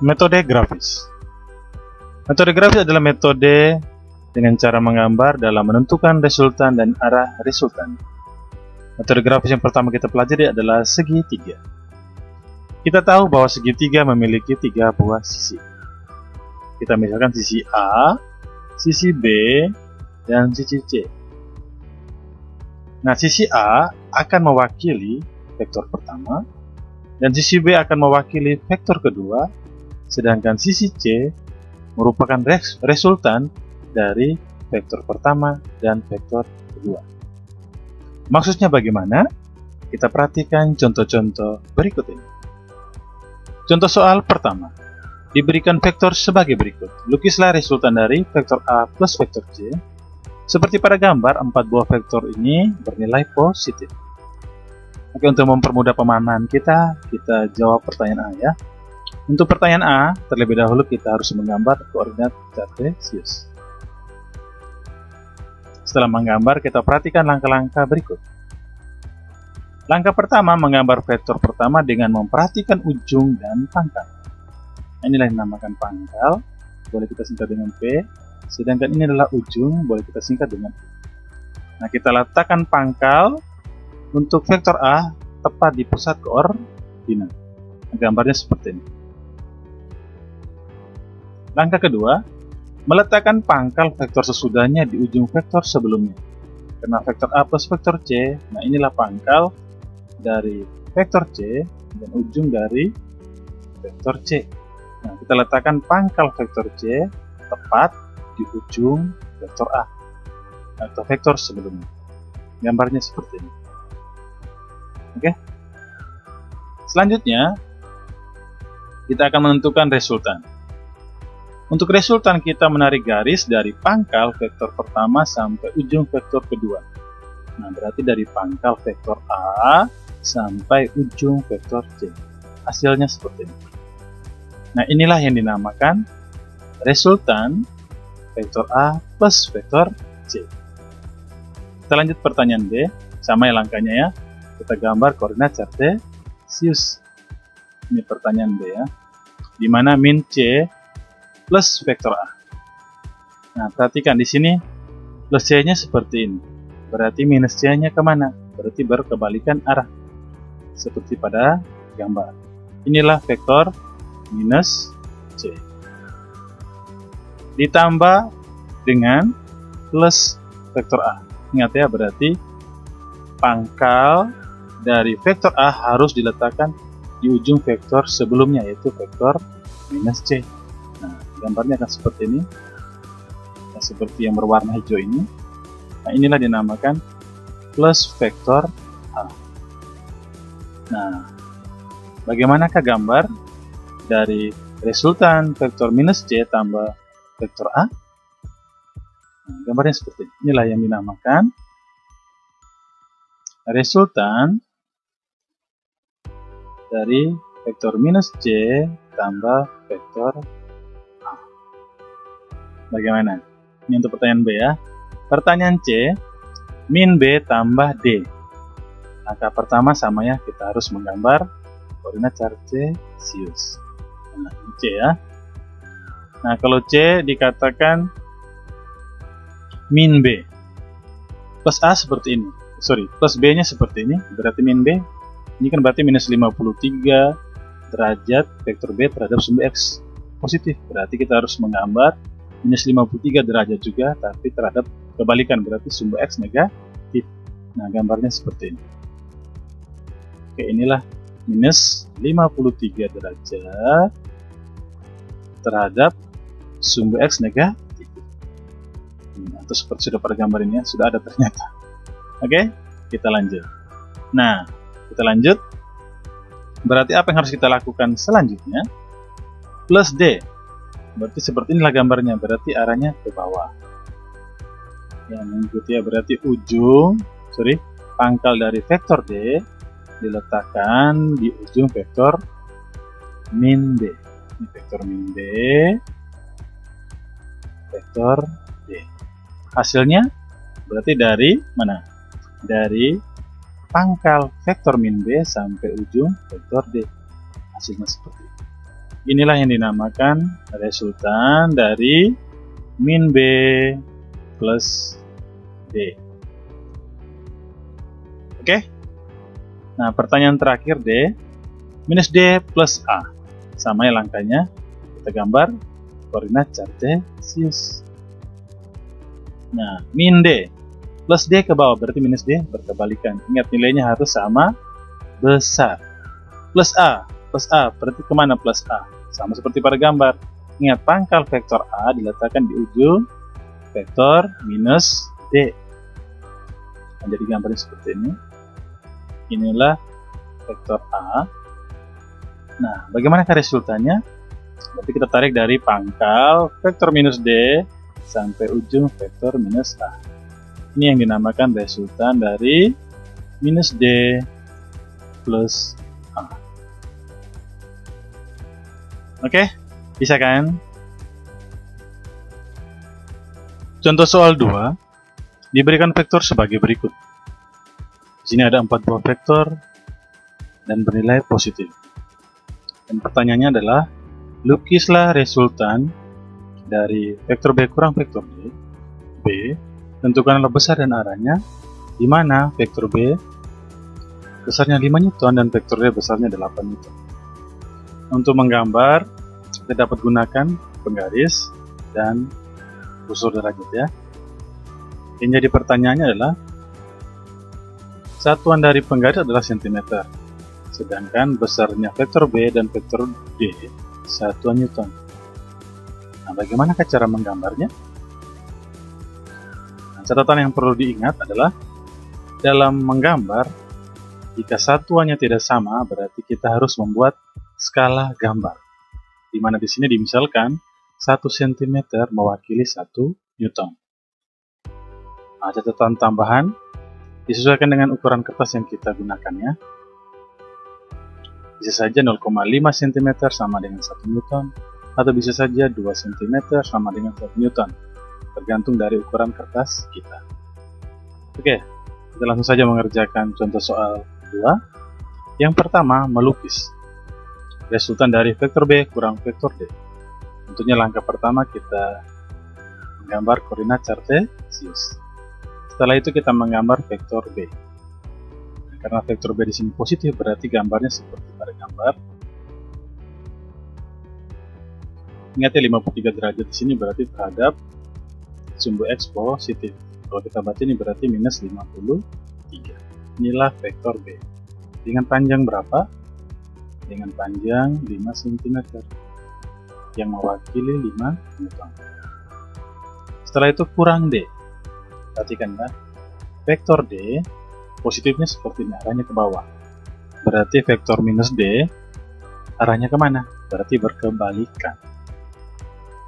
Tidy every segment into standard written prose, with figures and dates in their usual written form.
Metode grafis. Metode grafis adalah metode dengan cara menggambar dalam menentukan resultan dan arah resultan. Metode grafis yang pertama kita pelajari adalah segitiga. Kita tahu bahwa segitiga memiliki 3 buah sisi. Kita misalkan sisi A, sisi B, dan sisi C. Nah, sisi A akan mewakili vektor pertama, dan sisi B akan mewakili vektor kedua, sedangkan sisi C merupakan resultan dari vektor pertama dan vektor kedua. Maksudnya bagaimana? Kita perhatikan contoh-contoh berikut ini. Contoh soal pertama. Diberikan vektor sebagai berikut. Lukislah resultan dari vektor A plus vektor C. Seperti pada gambar, 4 buah vektor ini bernilai positif. Oke, untuk mempermudah pemahaman kita jawab pertanyaan A ya. Untuk pertanyaan A, terlebih dahulu kita harus menggambar koordinat kartesius. Setelah menggambar, kita perhatikan langkah-langkah berikut. Langkah pertama, menggambar vektor pertama dengan memperhatikan ujung dan pangkal. Inilah yang dinamakan pangkal, boleh kita singkat dengan P, sedangkan ini adalah ujung, boleh kita singkat dengan U. Nah, kita letakkan pangkal untuk vektor A tepat di pusat koordinat. Gambarnya seperti ini. Langkah kedua, meletakkan pangkal vektor sesudahnya di ujung vektor sebelumnya. Karena vektor A plus vektor C, nah inilah pangkal dari vektor C dan ujung dari vektor C. Nah, kita letakkan pangkal vektor C tepat di ujung vektor A atau vektor sebelumnya. Gambarnya seperti ini. Oke. Selanjutnya, kita akan menentukan resultan. Untuk resultan kita menarik garis dari pangkal vektor pertama sampai ujung vektor kedua. Nah, berarti dari pangkal vektor A sampai ujung vektor C. Hasilnya seperti ini. Nah, inilah yang dinamakan resultan vektor A plus vektor C. Kita lanjut pertanyaan B. Sama ya langkahnya ya. Kita gambar koordinat kartesius. Ini pertanyaan B ya. Di mana min C plus vektor A. Nah, perhatikan di sini plus C-nya seperti ini. Berarti minus C-nya kemana? Berarti berkebalikan arah. Seperti pada gambar. Inilah vektor minus C. Ditambah dengan plus vektor A. Ingat ya, berarti pangkal dari vektor A harus diletakkan di ujung vektor sebelumnya, yaitu vektor minus C. Nah, gambarnya akan seperti ini. Nah, seperti yang berwarna hijau ini. Nah, inilah dinamakan plus vektor A. Nah, bagaimanakah gambar dari resultan vektor minus C tambah vektor A? Nah, gambarnya seperti ini. Inilah yang dinamakan resultan dari vektor minus C tambah vektor A. Bagaimana? Ini untuk pertanyaan B ya. Pertanyaan C, min B tambah D. Langkah pertama sama ya, kita harus menggambar koordinat kartesius. Nah, ini C ya. Nah, kalau C dikatakan min B plus A seperti ini. Plus B nya seperti ini. Berarti min B, ini kan berarti minus 53 derajat vektor B terhadap sumbu X positif. Berarti kita harus menggambar minus 53 derajat juga, tapi terhadap kebalikan, berarti sumbu X negatif. Nah, gambarnya seperti ini. Oke, inilah minus 53 derajat terhadap sumbu X negatif. Atau seperti sudah pada gambar ini ya, sudah ada ternyata. Oke, kita lanjut. Nah, kita lanjut. Berarti apa yang harus kita lakukan selanjutnya? Plus D. Berarti seperti inilah gambarnya, berarti arahnya ke bawah. Yang mengikuti ya, berarti pangkal dari vektor D diletakkan di ujung vektor min B. Ini vektor min B, vektor D. Hasilnya berarti dari mana? Dari pangkal vektor min B sampai ujung vektor D. Hasilnya seperti itu. inilah yang dinamakan resultan dari min B plus D. Oke? Nah, pertanyaan terakhir D. Minus D plus A. Sama ya langkahnya. Kita gambar koordinat Cartesius. Nah, min D plus D ke bawah, berarti minus D berkebalikan. Ingat, nilainya harus sama besar. Plus A, berarti kemana plus A? Sama seperti pada gambar. Ingat, pangkal vektor A diletakkan di ujung vektor minus D. Nah, jadi gambarnya seperti ini. Inilah vektor A. Nah, bagaimana resultannya? Berarti kita tarik dari pangkal vektor minus D sampai ujung vektor minus A. Ini yang dinamakan resultan dari minus D plus A. Oke, bisa kan? Contoh soal 2 diberikan vektor sebagai berikut. Di sini ada 4 buah vektor dan bernilai positif. Dan pertanyaannya adalah, lukislah resultan dari vektor B kurang vektor D. B, tentukanlah besar dan arahnya, di mana vektor B besarnya 5 Newton dan vektor D besarnya 8 Newton. Untuk menggambar, kita dapat gunakan penggaris dan kursor derajat ya. Yang jadi pertanyaannya adalah, satuan dari penggaris adalah cm, sedangkan besarnya vektor B dan vektor D satuan Newton. Nah, bagaimana cara menggambarnya? Nah, catatan yang perlu diingat adalah, dalam menggambar, jika satuannya tidak sama, berarti kita harus membuat skala gambar. Di mana di sini dimisalkan 1 cm mewakili 1 Newton. Nah, catatan tambahan, disesuaikan dengan ukuran kertas yang kita gunakan ya. Bisa saja 0,5 cm sama dengan 1 Newton, atau bisa saja 2 cm sama dengan 1 Newton, tergantung dari ukuran kertas kita. Oke, kita langsung saja mengerjakan contoh soal 2. Yang pertama, melukis resultan dari vektor B kurang vektor D. Tentunya langkah pertama kita menggambar koordinat Cartesius. Setelah itu kita menggambar vektor B. Karena vektor B di sini positif, berarti gambarnya seperti pada gambar. Ingat ya, 53 derajat di sini berarti terhadap sumbu X positif. Kalau kita baca ini berarti minus 53. Inilah vektor B. Dengan panjang berapa? Dengan panjang 5 cm yang mewakili 5 Newton. Setelah itu kurang D. Perhatikan ya, vektor D positifnya seperti ini, arahnya ke bawah. Berarti vektor minus D arahnya kemana? Berarti berkebalikan.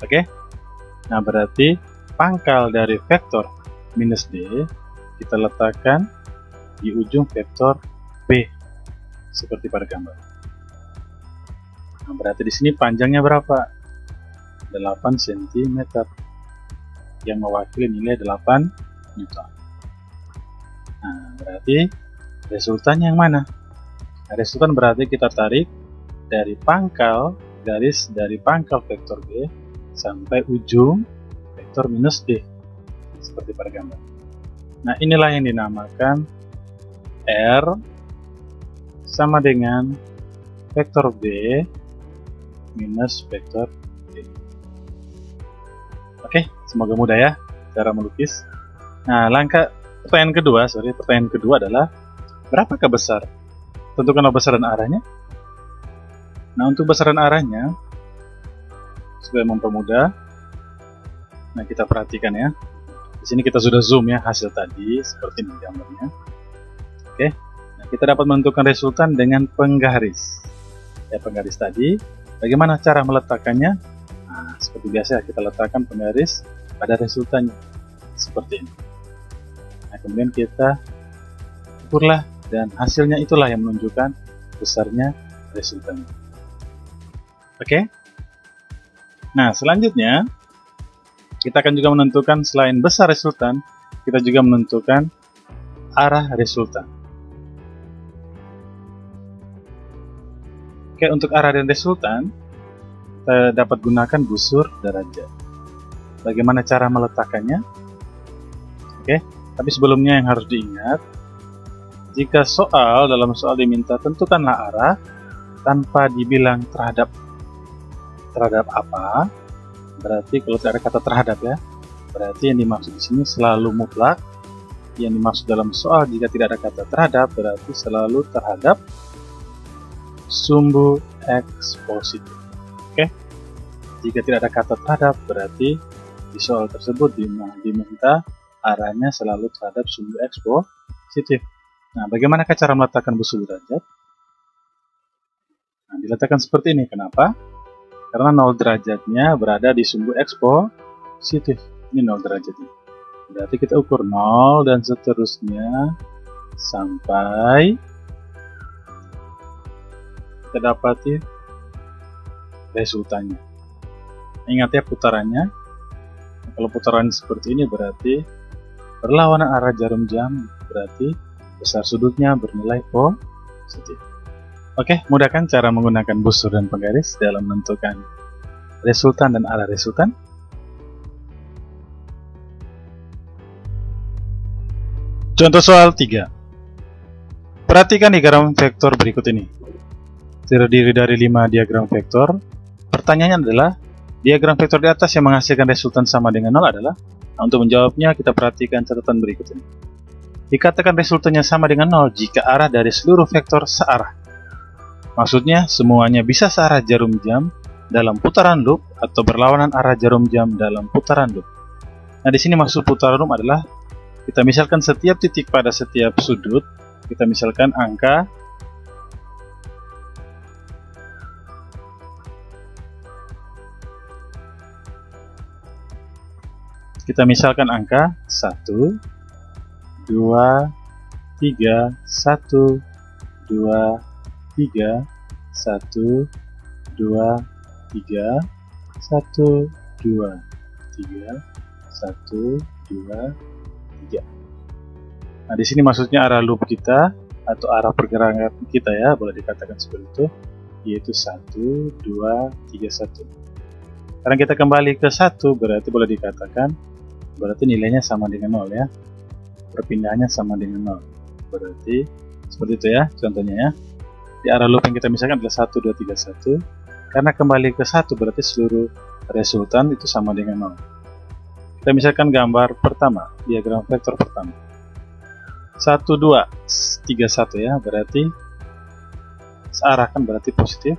Oke? Nah, berarti pangkal dari vektor minus D kita letakkan di ujung vektor B seperti pada gambar. Nah, berarti di sini panjangnya berapa? 8 cm yang mewakili nilai 8 Newton. Nah, berarti resultannya yang mana? Nah, resultan berarti kita tarik dari pangkal garis dari pangkal vektor B sampai ujung vektor minus D seperti pada gambar. Nah, inilah yang dinamakan R sama dengan vektor B minus vektor D. Oke, semoga mudah ya cara melukis. Nah, pertanyaan kedua adalah, berapakah besar? Tentukanlah besar dan arahnya. Nah, untuk besar dan arahnya, supaya mempermudah, nah kita perhatikan ya. Di sini kita sudah zoom ya hasil tadi, seperti ini gambarnya. Oke, nah, kita dapat menentukan resultan dengan penggaris. Ya, penggaris tadi, bagaimana cara meletakkannya? Nah, seperti biasa kita letakkan penggaris pada resultannya, seperti ini. Nah, kemudian kita ukurlah, dan hasilnya itulah yang menunjukkan besarnya resultannya. Oke? Nah, selanjutnya kita akan juga menentukan, selain besar resultan, kita juga menentukan arah resultan. Oke, untuk arah dan resultan, kita dapat gunakan busur derajat. Bagaimana cara meletakkannya? Oke, tapi sebelumnya yang harus diingat, jika dalam soal diminta tentukanlah arah tanpa dibilang terhadap apa, berarti kalau tidak ada kata terhadap ya, berarti yang dimaksud di sini selalu mutlak. Yang dimaksud dalam soal jika tidak ada kata terhadap berarti selalu terhadap sumbu X positif. Oke, jika tidak ada kata terhadap berarti di soal tersebut diminta arahnya selalu terhadap sumbu X positif. Nah, bagaimana cara meletakkan busur derajat? Nah, diletakkan seperti ini. Kenapa? Karena 0 derajatnya berada di sumbu X positif. Ini 0 derajatnya. Berarti kita ukur 0 dan seterusnya sampai kita dapati resultannya. Ingat ya putarannya. Kalau putarannya seperti ini berarti berlawanan arah jarum jam, berarti besar sudutnya bernilai positif. Oke, mudah kan cara menggunakan busur dan penggaris dalam menentukan resultan dan arah resultan? Contoh soal 3. Perhatikan diagram vektor berikut ini. Terdiri dari 5 diagram vektor. Pertanyaannya adalah, diagram vektor di atas yang menghasilkan resultan sama dengan 0 adalah? Nah, untuk menjawabnya kita perhatikan catatan berikut ini. Dikatakan resultannya sama dengan 0 jika arah dari seluruh vektor searah. Maksudnya, semuanya bisa searah jarum jam dalam putaran loop atau berlawanan arah jarum jam dalam putaran loop. Nah, di sini maksud putaran loop adalah kita misalkan setiap titik pada setiap sudut, kita misalkan angka kita misalkan angka 1, 2, 3, 1, 2, 3, 1, 2, 3, 1, 2, 3, 1, 2, 3. Nah, di sini maksudnya arah loop kita atau arah pergerakan kita ya, boleh dikatakan seperti itu, yaitu 1, 2, 3, 1. Karena kita kembali ke 1 berarti boleh dikatakan berarti nilainya sama dengan 0 ya. Perpindahannya sama dengan 0. Berarti seperti itu ya contohnya ya. Di arah loop yang kita misalkan adalah 1, 2, 3, 1. Karena kembali ke 1 berarti seluruh resultan itu sama dengan 0. Kita misalkan gambar pertama, diagram vektor pertama. 1, 2, 3, 1 ya, berarti searah kan berarti positif.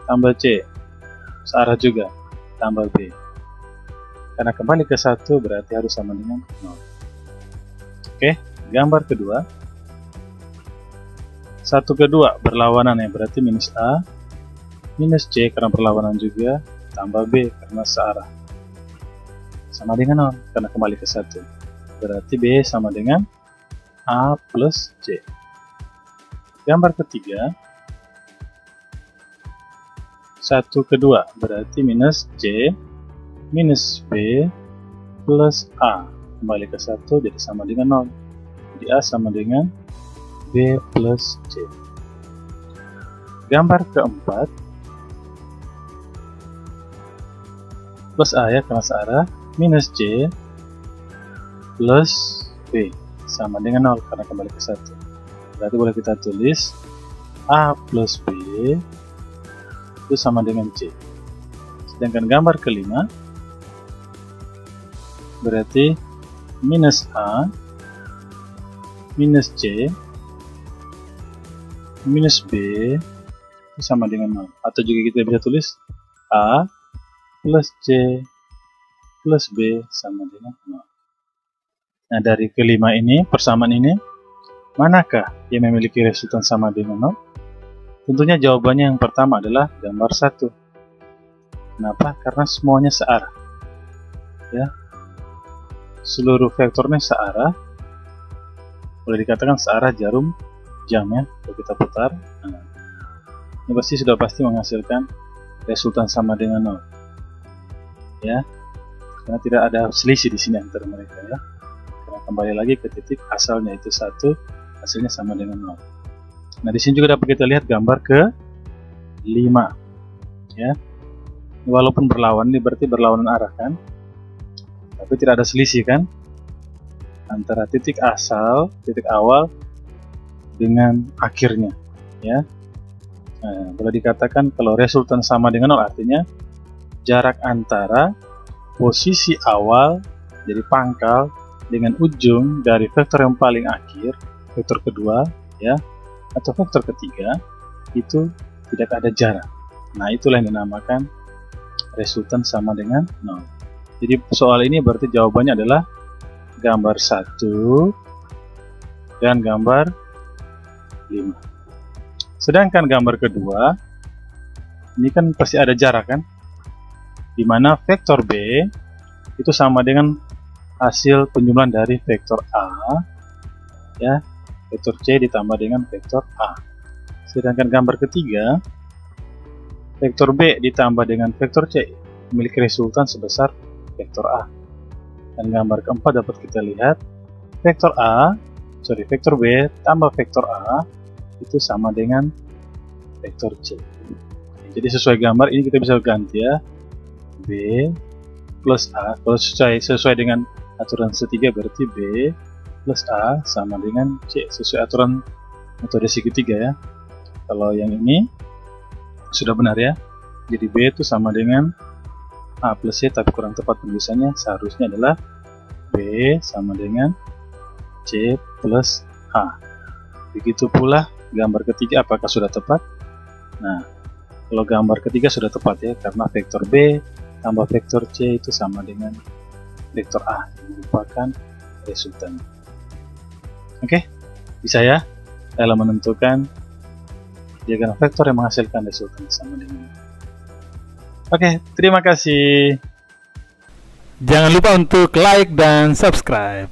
Tambah C, searah juga, tambah B. Karena kembali ke 1 berarti harus sama dengan 0. Oke, gambar kedua. 1 ke 2 berlawanan ya, berarti minus A, minus C karena berlawanan juga, tambah B karena searah. Sama dengan 0 karena kembali ke 1. Berarti B sama dengan A plus C. Gambar ketiga. 1 ke 2 berarti minus C minus B plus A. Kembali ke 1 jadi sama dengan 0. Jadi A sama dengan B plus C. Gambar keempat. Plus A ya karena searah. Minus C plus B sama dengan 0 karena kembali ke 1. Berarti boleh kita tulis A plus B itu sama dengan C. Sedangkan gambar kelima berarti minus A minus C minus B itu sama dengan 0. Atau juga kita bisa tulis A plus C plus B sama dengan 0. Nah, dari kelima ini, persamaan ini, manakah yang memiliki resultan sama dengan 0? Tentunya jawabannya yang pertama adalah gambar 1. Kenapa? Karena semuanya searah. Ya. Seluruh vektornya searah. Boleh dikatakan searah jarum jam ya, kalau kita putar. Nah, ini sudah pasti menghasilkan resultan sama dengan 0. Ya. Karena tidak ada selisih di sini antara mereka ya. Karena kembali lagi ke titik asalnya itu 1, hasilnya sama dengan 0. Nah, di sini juga dapat kita lihat gambar ke 5. Ya, walaupun berlawan, ini berarti berlawanan arah kan, tapi tidak ada selisih kan antara titik asal, titik awal dengan akhirnya. Ya, nah, boleh dikatakan kalau resultan sama dengan 0 artinya jarak antara posisi awal jadi pangkal dengan ujung dari vektor yang paling akhir, vektor kedua ya, atau vektor ketiga itu tidak ada jarak. Nah, itulah yang dinamakan resultan sama dengan 0. Jadi soal ini berarti jawabannya adalah gambar 1 dan gambar 5. Sedangkan gambar kedua ini kan pasti ada jarak kan, dimana vektor B itu sama dengan hasil penjumlahan dari vektor A ya, vektor C ditambah dengan vektor A. Sedangkan gambar ketiga, vektor B ditambah dengan vektor C memiliki resultan sebesar vektor A. Dan gambar keempat dapat kita lihat vektor B tambah vektor A itu sama dengan vektor C. Jadi sesuai gambar ini kita bisa ganti ya, B plus A. Kalau sesuai dengan aturan segitiga berarti B plus A sama dengan C sesuai aturan metode segitiga ya. Kalau yang ini sudah benar ya, jadi B itu sama dengan A plus C, tapi kurang tepat penulisannya, seharusnya adalah B sama dengan C plus A. Begitu pula gambar ketiga, apakah sudah tepat? Nah, kalau gambar ketiga sudah tepat ya, karena vektor B tambah vektor C itu sama dengan vektor A yang merupakan resultan. Oke, bisa ya dalam menentukan diagram vektor yang menghasilkan resultan sama dengan. Oke, terima kasih. Jangan lupa untuk like dan subscribe.